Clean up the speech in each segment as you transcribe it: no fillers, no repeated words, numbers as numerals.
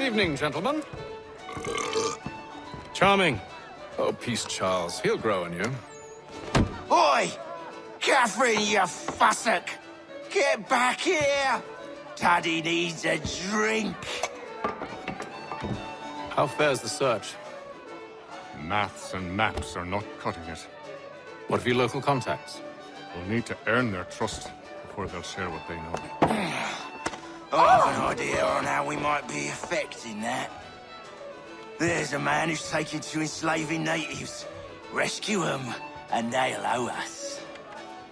evening, gentlemen. Charming. Oh, peace, Charles. He'll grow on you. Oi! Catherine, you fussock! Get back here! Taddy needs a drink. How fares the search? Maths and maps are not cutting it. What of your local contacts? We'll need to earn their trust before they'll share what they know. I have an idea on how we might be affecting that. There's a man who's taken to enslaving natives. Rescue them, and they'll owe us.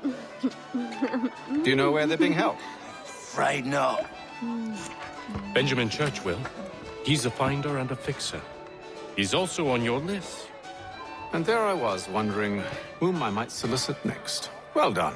Do you know where they're being held? Afraid not. Benjamin Church will. He's a finder and a fixer. He's also on your list. And there I was, wondering whom I might solicit next. Well done.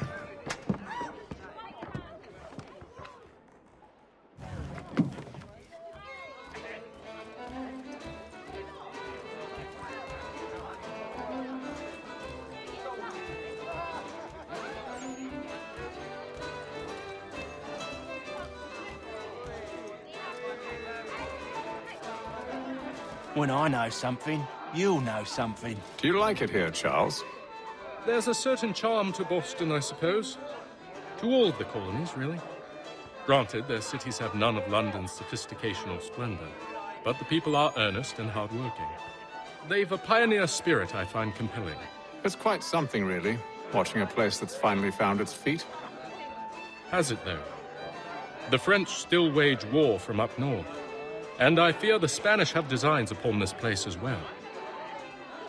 When I know something, you'll know something. Do you like it here, Charles? There's a certain charm to Boston, I suppose. To all of the colonies, really. Granted, their cities have none of London's sophistication or splendor, but the people are earnest and hardworking. They've a pioneer spirit I find compelling. It's quite something, really, watching a place that's finally found its feet. Has it, though? The French still wage war from up north, and I fear the Spanish have designs upon this place as well.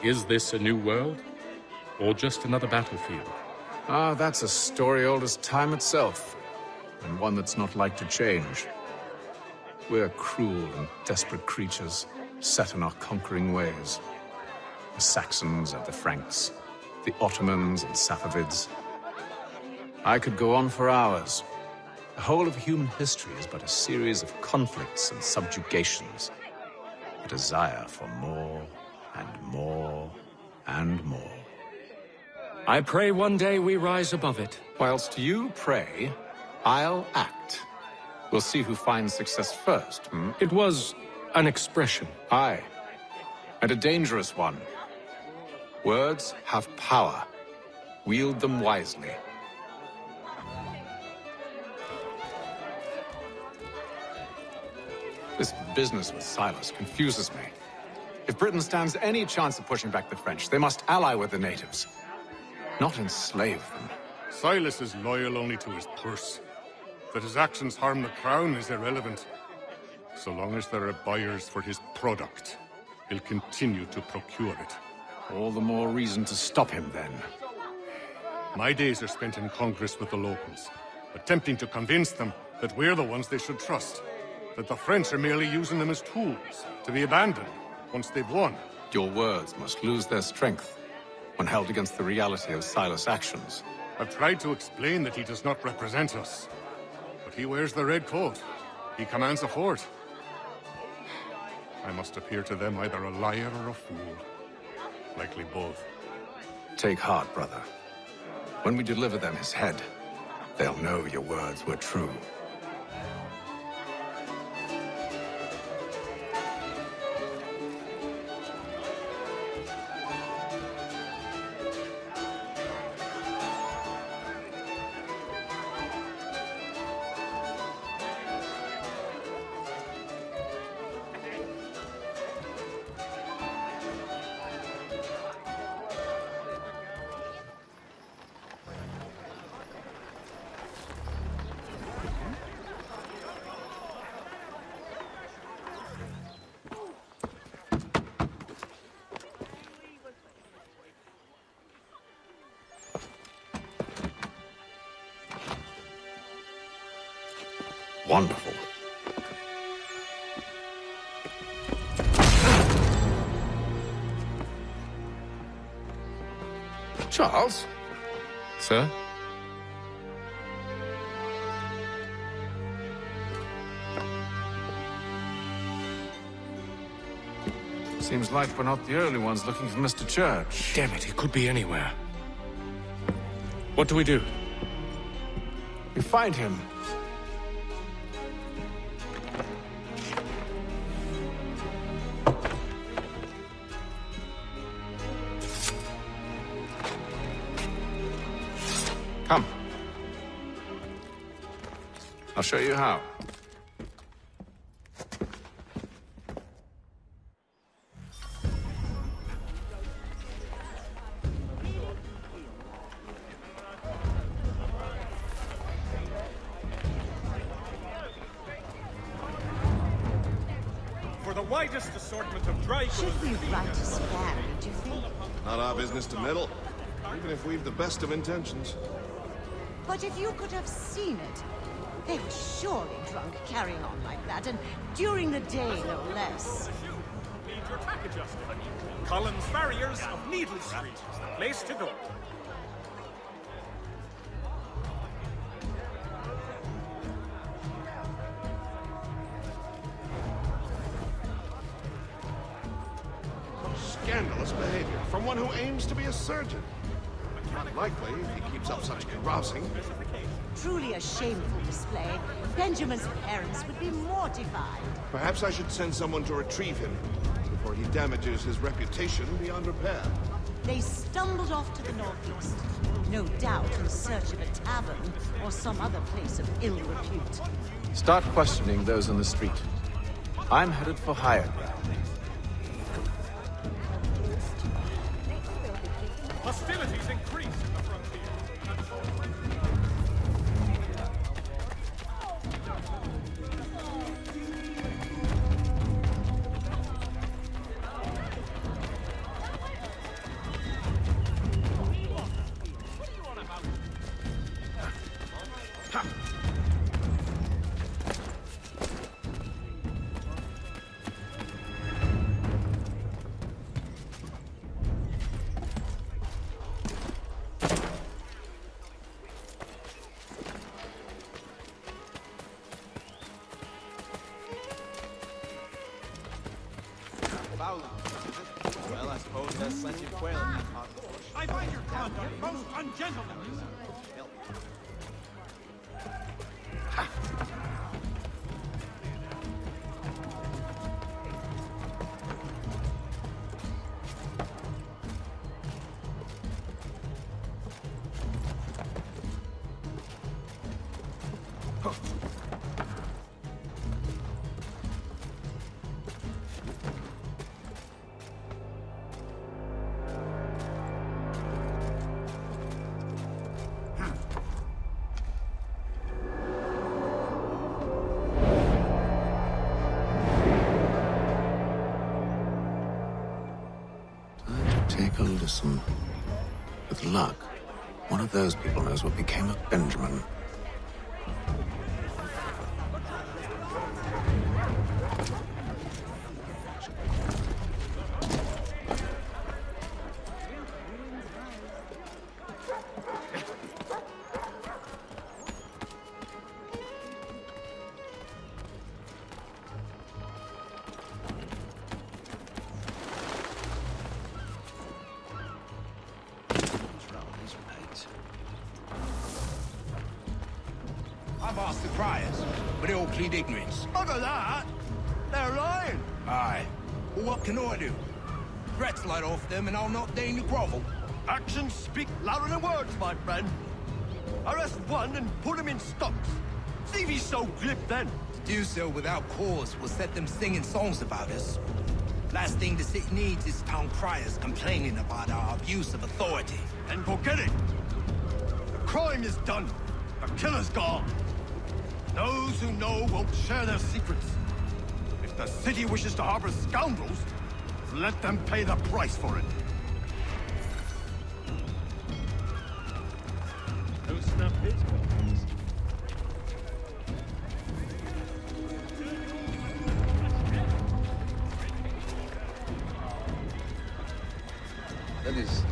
Is this a new world, or just another battlefield? Ah, that's a story old as time itself, and one that's not like to change. We're cruel and desperate creatures, set in our conquering ways. The Saxons and the Franks, the Ottomans and Safavids. I could go on for hours. The whole of human history is but a series of conflicts and subjugations. A desire for more and more and more. I pray one day we rise above it. Whilst you pray, I'll act. We'll see who finds success first, hmm? It was an expression. Aye, and a dangerous one. Words have power. Wield them wisely. This business with Silas confuses me. If Britain stands any chance of pushing back the French, they must ally with the natives, not enslave them. Silas is loyal only to his purse. That his actions harm the crown is irrelevant. So long as there are buyers for his product, he'll continue to procure it. All the more reason to stop him, then. My days are spent in Congress with the locals, attempting to convince them that we're the ones they should trust. That the French are merely using them as tools, to be abandoned once they've won. Your words must lose their strength when held against the reality of Silas' actions. I've tried to explain that he does not represent us. But he wears the red coat. He commands a fort. I must appear to them either a liar or a fool. Likely both. Take heart, brother. When we deliver them his head, they'll know your words were true. Wonderful. Charles? Sir? Seems like we're not the only ones looking for Mr. Church. Damn it, he could be anywhere. What do we do? We find him. Come. I'll show you how. For the widest assortment of dry goods... Should we write a square, do you think? Not our business to meddle, even if we've the best of intentions. But if you could have seen it, they were surely drunk carrying on like that, and during the day, no less. Need your tack adjusted. Collins Farriers of Needle Street is the place to go. Scandalous behavior from one who aims to be a surgeon. Likely, if he keeps up such carousing. Truly a shameful display. Benjamin's parents would be mortified. Perhaps I should send someone to retrieve him before he damages his reputation beyond repair. They stumbled off to the northeast, no doubt in search of a tavern or some other place of ill repute. Start questioning those on the street. I'm headed for higher ground. Hostilities increase in the frontier. Well, I suppose there's plenty of quail in that part of the bush. I find your conduct most ungentlemanly. Take a listen. With luck, one of those people knows what became of Benjamin. I've asked the criers, but they all plead ignorance. Look at that! They're lying! Aye. Well, what can I do? Threats light off them and I'll not deign to grovel. Actions speak louder than words, my friend. Arrest one and put him in stocks. See if he's so glib then. To do so without cause will set them singing songs about us. Last thing the city needs is town criers complaining about our abuse of authority. And forget it. The crime is done. The killer's gone. Those who know won't share their secrets. If the city wishes to harbor scoundrels, let them pay the price for it. Who snapped his fingers? That is...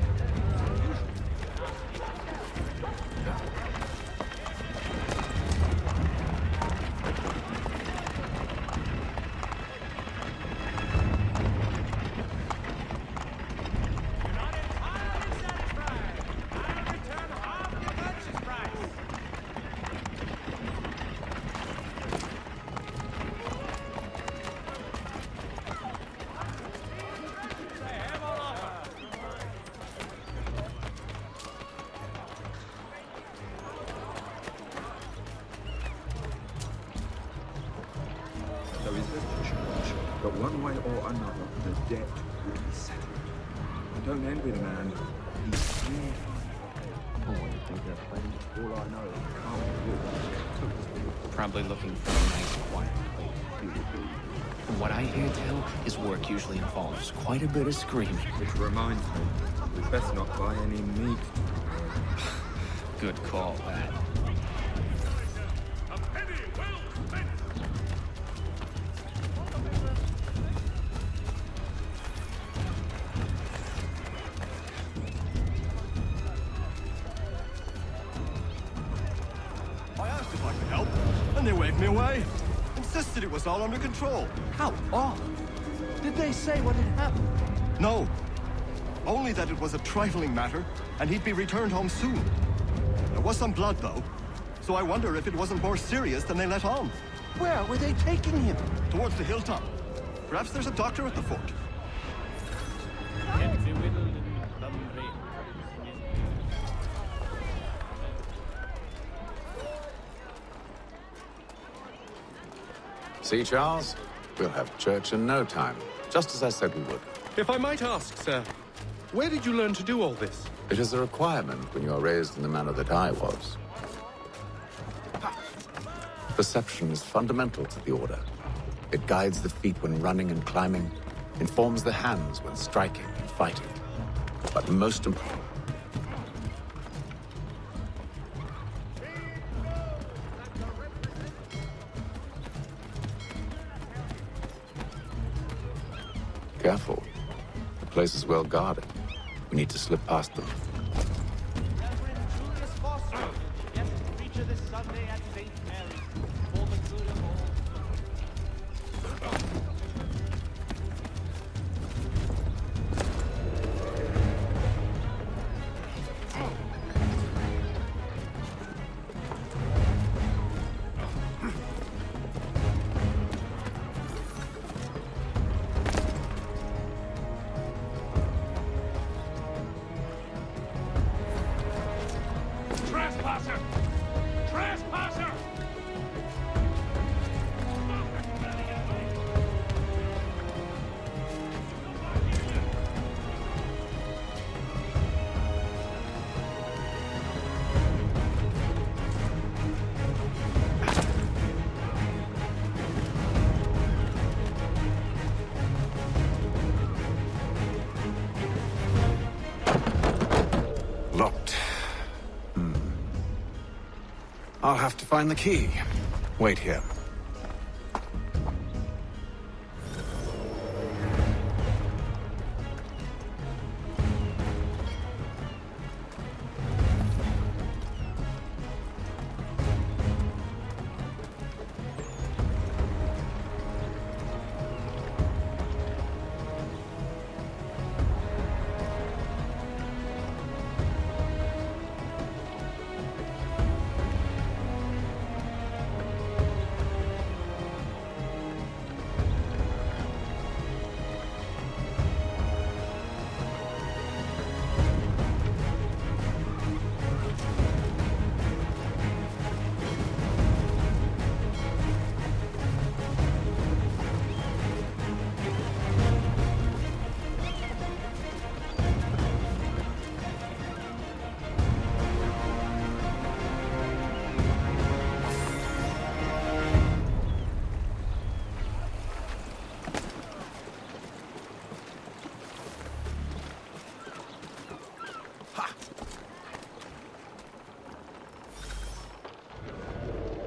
One way or another, the debt would be settled. I don't envy the man. He's really fine. Oh, I think they're playing. All I know is Probably looking for a nice, quiet place. From what I hear tell, his work usually involves quite a bit of screaming. Which reminds me, we best not buy any meat. Good call, lad. I asked if I could help, and they waved me away. Insisted it was all under control. How odd. Did they say what had happened? No. Only that it was a trifling matter, and he'd be returned home soon. There was some blood, though, so I wonder if it wasn't more serious than they let on. Where were they taking him? Towards the hilltop. Perhaps there's a doctor at the fort. See, Charles? We'll have church in no time, just as I said we would. If I might ask, sir, where did you learn to do all this? It is a requirement when you are raised in the manner that I was. Perception is fundamental to the Order. It guides the feet when running and climbing, informs the hands when striking and fighting. But most important, careful. The place is well guarded. We need to slip past them. Reverend Julius Foster, guest preacher this Sunday at St. Mary's, for the good of all. Trespasser! Trespasser! Locked. I'll have to find the key. Wait here.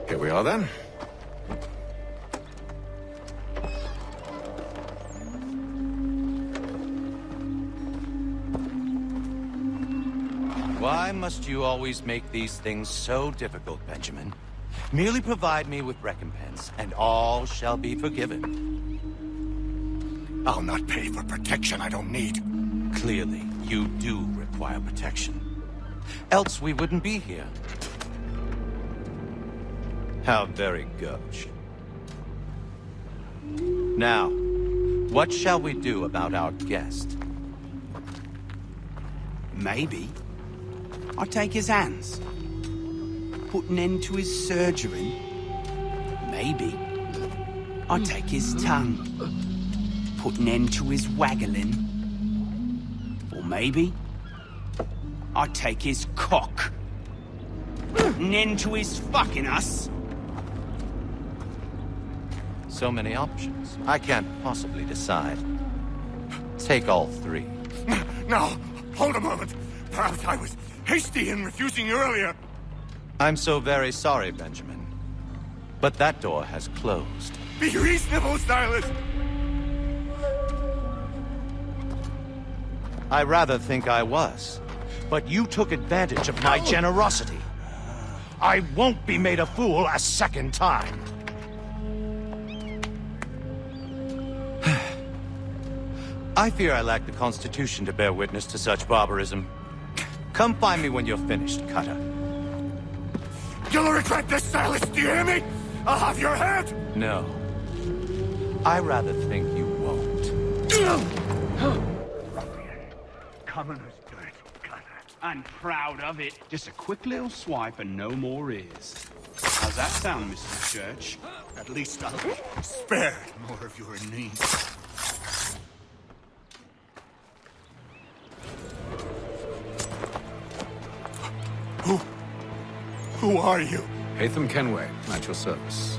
Here we are, then. Why must you always make these things so difficult, Benjamin? Merely provide me with recompense, and all shall be forgiven. I'll not pay for protection I don't need. Clearly, you do require protection. Else we wouldn't be here. How very gauche. Now, what shall we do about our guest? Maybe I'll take his hands. Put an end to his surgery. Maybe I'll take his tongue. put an end to his waggling. Or maybe I take his cock. An end to his fucking us. So many options. I can't possibly decide. Take all three. Now, hold a moment. Perhaps I was hasty in refusing you earlier. I'm so very sorry, Benjamin. But that door has closed. Be reasonable, Silas. I rather think I was. But you took advantage of my generosity. I won't be made a fool a second time. I fear I lack the constitution to bear witness to such barbarism. Come find me when you're finished, Cutter. You'll regret this, Silas, do you hear me? I'll have your head! No. I rather think you won't. Commoner's dirt, Cutter. I'm proud of it. Just a quick little swipe and no more is. How's that sound, Mr. Church? At least I'll be spared more of your needs. Who are you? Haytham Kenway, at your service.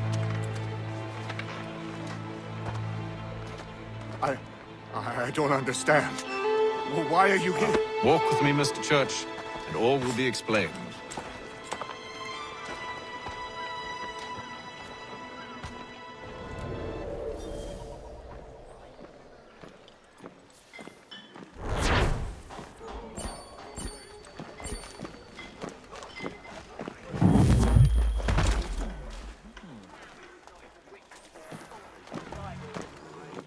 I don't understand. Why are you here? Walk with me, Mr. Church, and all will be explained.